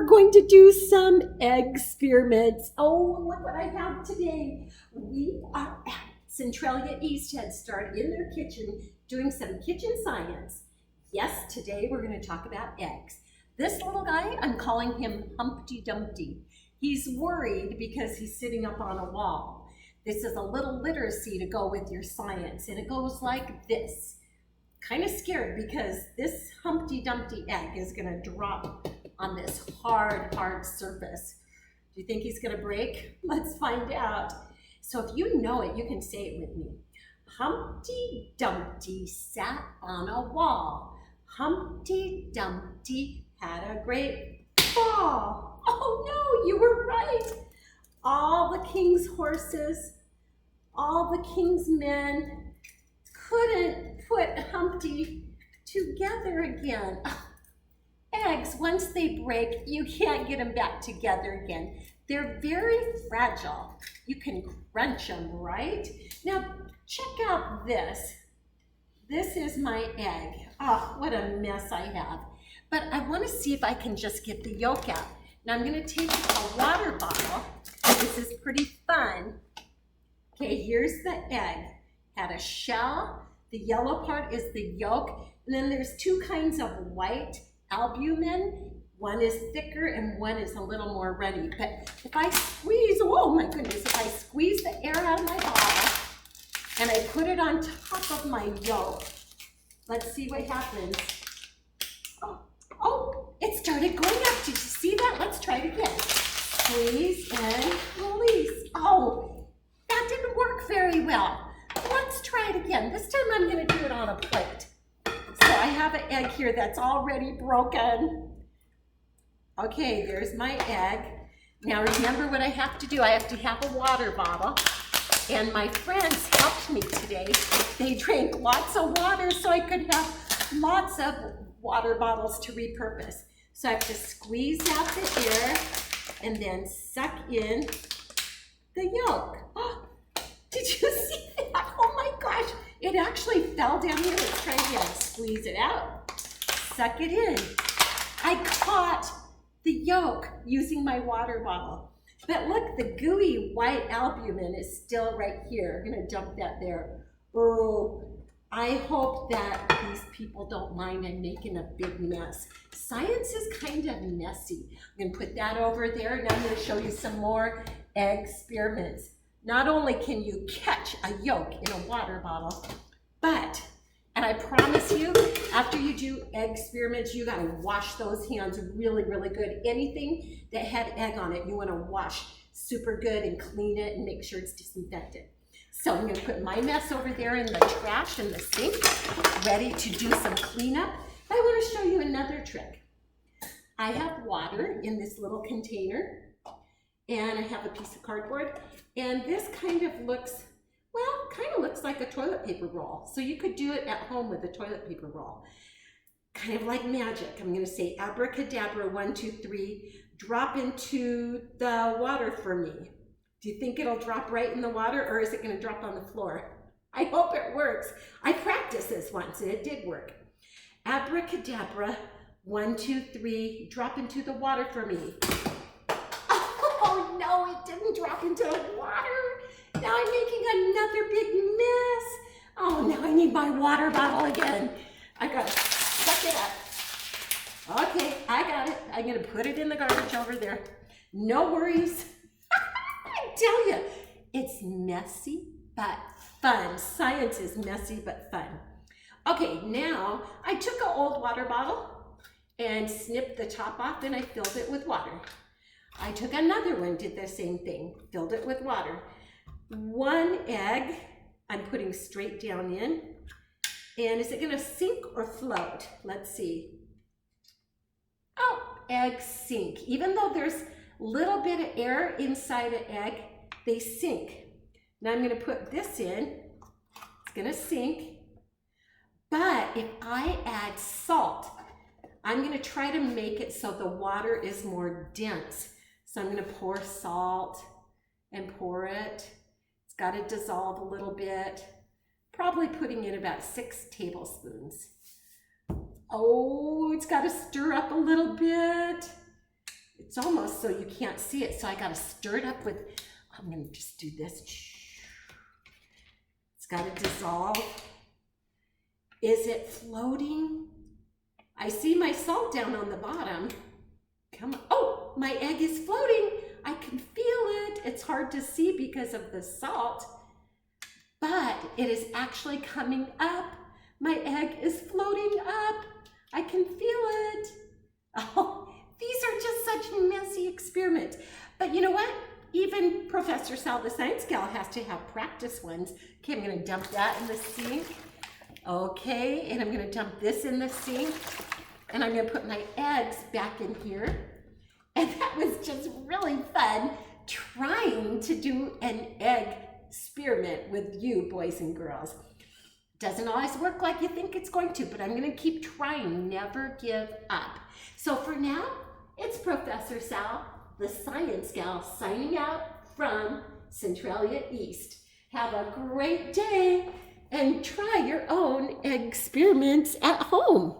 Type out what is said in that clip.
we're going to do some egg experiments. Oh, look what I have today. We are at Centralia East Head Start in their kitchen doing some kitchen science. Yes, today we're going to talk about eggs. This little guy, I'm calling him Humpty Dumpty. He's worried because he's sitting up on a wall. This is a little literacy to go with your science, and it goes like this. Kind of scared because this Humpty Dumpty egg is going to drop on this hard surface. Do you think he's going to break? Let's find out. So if you know it, you can say it with me. Humpty Dumpty sat on a wall. Humpty Dumpty had a great fall. Oh no, you were right. All the king's horses, all the king's men couldn't put Humpty together again. Eggs, once they break, you can't get them back together again. They're very fragile. You can crunch them, right? Now, check out this. This is my egg. Oh, what a mess I have. But I want to see if I can just get the yolk out. Now, I'm going to take a water bottle. This is pretty fun. Okay, here's the egg. Had a shell. The yellow part is the yolk. And then there's two kinds of white albumin. One is thicker and one is a little more runny. But if I squeeze, oh my goodness, if I squeeze the air out of my bottle and I put it on top of my yolk, let's see what happens. Oh, it started going up. Did you see that? Let's try it again. Squeeze and release. Oh, that didn't work very well. Let's try it again. This time I'm going to do it on a plate. So I have an egg here that's already broken. Okay, there's my egg. Now remember what I have to do. I have to have a water bottle. And my friends helped me today. They drank lots of water so I could have lots of water bottles to repurpose. So I have to squeeze out the air and then suck in the yolk. Oh, did you see that? Oh my gosh, it actually fell down here. Let's try again. Squeeze it out, suck it in. I caught the yolk using my water bottle. But look, the gooey white albumin is still right here. I'm gonna dump that there. Oh, I hope that these people don't mind I'm making a big mess. Science is kind of messy. I'm gonna put that over there, and I'm gonna show you some more egg experiments. Not only can you catch a yolk in a water bottle, but, and I promise you, after you do egg experiments, you gotta wash those hands really, really good. Anything that had egg on it, you wanna wash super good and clean it and make sure it's disinfected. So I'm gonna put my mess over there in the trash and the sink, ready to do some cleanup. I wanna show you another trick. I have water in this little container, and I have a piece of cardboard, and this kind of looks, well, kind of looks like a toilet paper roll. So you could do it at home with a toilet paper roll. Kind of like magic. I'm gonna say abracadabra, 1, 2, 3, drop into the water for me. Do you think it'll drop right in the water, or is it gonna drop on the floor? I hope it works. I practiced this once and it did work. Abracadabra, 1, 2, 3, drop into the water for me. Oh no, it didn't drop into the water. Now I'm making another big mess. Oh, now I need my water bottle again. I gotta suck it up. Okay, I got it. I'm gonna put it in the garbage over there. No worries. I tell you, it's messy but fun. Science is messy but fun. Okay, now I took an old water bottle and snipped the top off and I filled it with water. I took another one, did the same thing, filled it with water. One egg I'm putting straight down in. And is it gonna sink or float? Let's see. Oh, eggs sink. Even though there's a little bit of air inside an egg, they sink. Now I'm gonna put this in. It's gonna sink. But if I add salt, I'm gonna try to make it so the water is more dense. So I'm gonna pour salt and pour it. It's gotta dissolve a little bit. Probably putting in about 6 tablespoons. Oh, it's gotta stir up a little bit. It's almost so you can't see it, so I gotta stir it up with, I'm gonna just do this. It's gotta dissolve. Is it floating? I see my salt down on the bottom. Come on. Oh, my egg is floating. I can feel it. It's hard to see because of the salt, but it is actually coming up. My egg is floating up. I can feel it. Oh, these are just such messy experiments. But you know what? Even Professor Sal, the science gal, has to have practice ones. Okay, I'm gonna dump that in the sink. Okay, and I'm gonna dump this in the sink. And I'm gonna put my eggs back in here. And that was just really fun trying to do an egg experiment with you, boys and girls. Doesn't always work like you think it's going to, but I'm gonna keep trying, never give up. So for now, it's Professor Sal, the science gal, signing out from Centralia East. Have a great day and try your own experiments at home.